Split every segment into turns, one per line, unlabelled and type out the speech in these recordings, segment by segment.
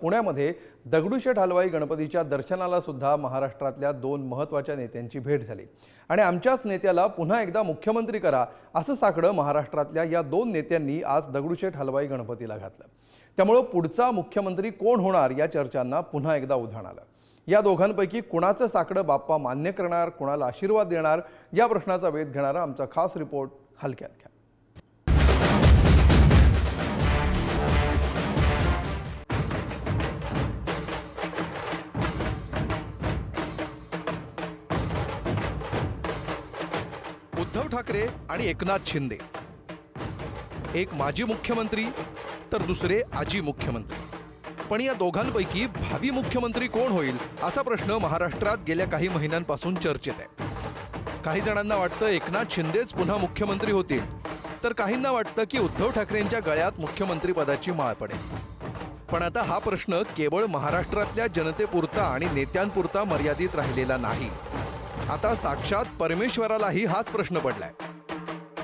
पुण्यामध्ये दगडूशेठ हलवाई गणपतीच्या दर्शनाला सुद्धा महाराष्ट्रातल्या दोन महत्त्वाच्या नेत्यांची भेट झाली आणि आमच्याच नेत्याला पुन्हा एकदा मुख्यमंत्री करा असं साकडं महाराष्ट्रातल्या या दोन नेत्यांनी आज दगडूशेठ हलवाई गणपतीला घातलं। त्यामुळे पुढचा मुख्यमंत्री कोण होणार या चर्चांना पुन्हा एकदा उधाण आलं। या दोघांपैकी कुणाचं साकडं बाप्पा मान्य करणार, कुणाला आशीर्वाद देणार या प्रश्नाचा वेध घेणारा आमचा खास रिपोर्ट हलक्यात घ्या। उद्धव ठाकरे आणि एकनाथ शिंदे, एक माजी मुख्यमंत्री तर दुसरे आजी मुख्यमंत्री। पण या दोघांपैकी भावी मुख्यमंत्री कोण होईल असा प्रश्न महाराष्ट्रात गेल्या काही महिन्यांपासून चर्चेत आहे। काही जणांना वाटतं एकनाथ शिंदेच पुन्हा मुख्यमंत्री होतील, तर काहींना वाटतं की उद्धव ठाकरेंच्या गळ्यात मुख्यमंत्री पदाची माळ पडेल। पण आता हा प्रश्न केवळ महाराष्ट्रातल्या जनतेपुरता आणि नेत्यांपुरता मर्यादित राहिलेला नाही। आता साक्षात परमेश्वरालाही हाच प्रश्न पडलाय।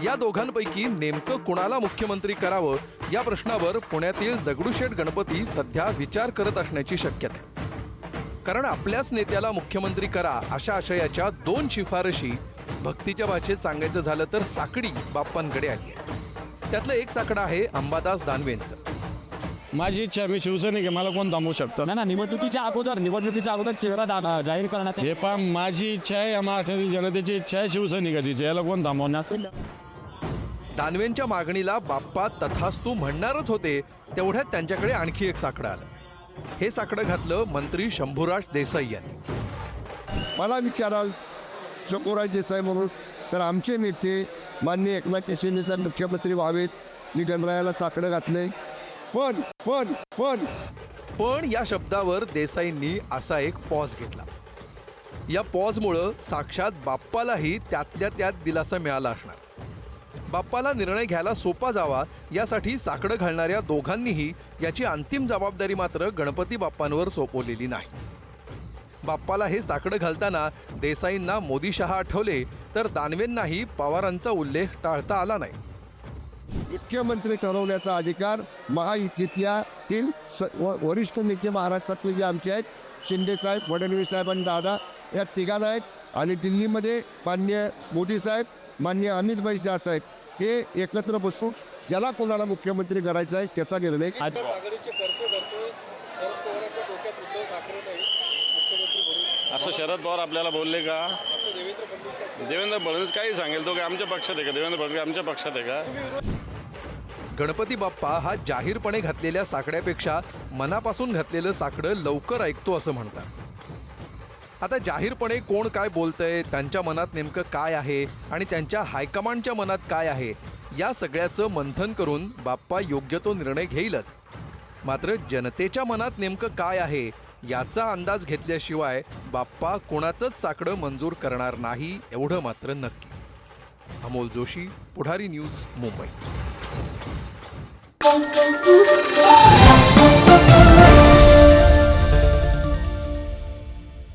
या दोघांपैकी नेमकं कुणाला मुख्यमंत्री करावं या प्रश्नावर पुण्यातील दगडूशेठ गणपती सध्या विचार करत असण्याची शक्यता आहे। कारण आपल्याच नेत्याला मुख्यमंत्री करा अशा आशयाच्या दोन शिफारशी भक्तीच्या भाषेत सांगायचं झालं तर साकडी बाप्पांकडे आली आहे। त्यातलं एक साकडं आहे अंबादास दानवेंचं।
माझी इच्छा, मी शिवसैनिक आहे, मला कोण थांबवू शकतं?
ना निवडणुकीच्या अगोदर चेहरा जाहीर करण्याचा
हे पण माझी इच्छा आहे, महाराष्ट्रातील जनतेची इच्छा आहे, शिवसैनिकाची इच्छा, याला कोण थांबवणार?
दानवेंच्या मागणीला बाप्पा तथास्तू म्हणणारच होते, तेवढ्यात त्यांच्याकडे आणखी एक साकडं आलं। हे साकडं घातलं मंत्री शंभूराज देसाई यांनी।
मला विचाराल शंभूराज देसाई म्हणून, तर आमचे नेते माननीय एकनाथ शिंदे साहेब मुख्यमंत्री व्हावेत, मी गणरायाला साकडं घातलंय।
पण या शब्दावर देसाईंनी असा एक पॉज घेतला। या पॉजमुळं साक्षात बाप्पालाही त्यातल्या त्यात दिलासा मिळाला असणार। बाप्पाला निर्णय घ्यायला सोपा जावा यासाठी साकडं घालणाऱ्या दोघांनीही याची अंतिम जबाबदारी मात्र गणपती बाप्पांवर सोपवलेली नाही। बाप्पाला हे साकडं घालताना देसाईंना मोदी शहा आठवले, तर दानवेंनाही पवारांचा उल्लेख टाळता आला नाही।
मुख्यमंत्री ठरवण्याचा अधिकार महायुतीतील वरिष्ठ नेते महाराष्ट्रातले जे आमचे आहेत, शिंदे साहेब, फडणवीस साहेब आणि दादा, या तिघांना आहेत। आणि दिल्लीमध्ये माननीय मोदी साहेब, माननीय अमित भाई शाह साहेब हे एकत्र बसून ज्याला कोणाला मुख्यमंत्री करायचं आहे त्याचा निर्णय।
असं शरद पवार आपल्याला बोलले का? देवेंद्र फडणवीस काही सांगेल तो, काय आमच्या पक्षात आहे का? देवेंद्र फडणवीस आमच्या पक्षात आहे का?
गणपती बाप्पा हा जाहीरपणे घातलेल्या साकड्यापेक्षा मनापासून घातलेलं साकडं लवकर ऐकतो असं म्हणतात। आता जाहीरपणे कोण काय बोलतंय, त्यांच्या मनात नेमकं काय आहे आणि त्यांच्या हायकमांडच्या मनात काय आहे या सगळ्याचं मंथन करून बाप्पा योग्य तो निर्णय घेईलच। मात्र जनतेच्या मनात नेमकं काय आहे याचा अंदाज घेतल्याशिवाय बाप्पा कोणाचंच साकडं मंजूर करणार नाही एवढं मात्र नक्की। अमोल जोशी, पुढारी न्यूज, मुंबई।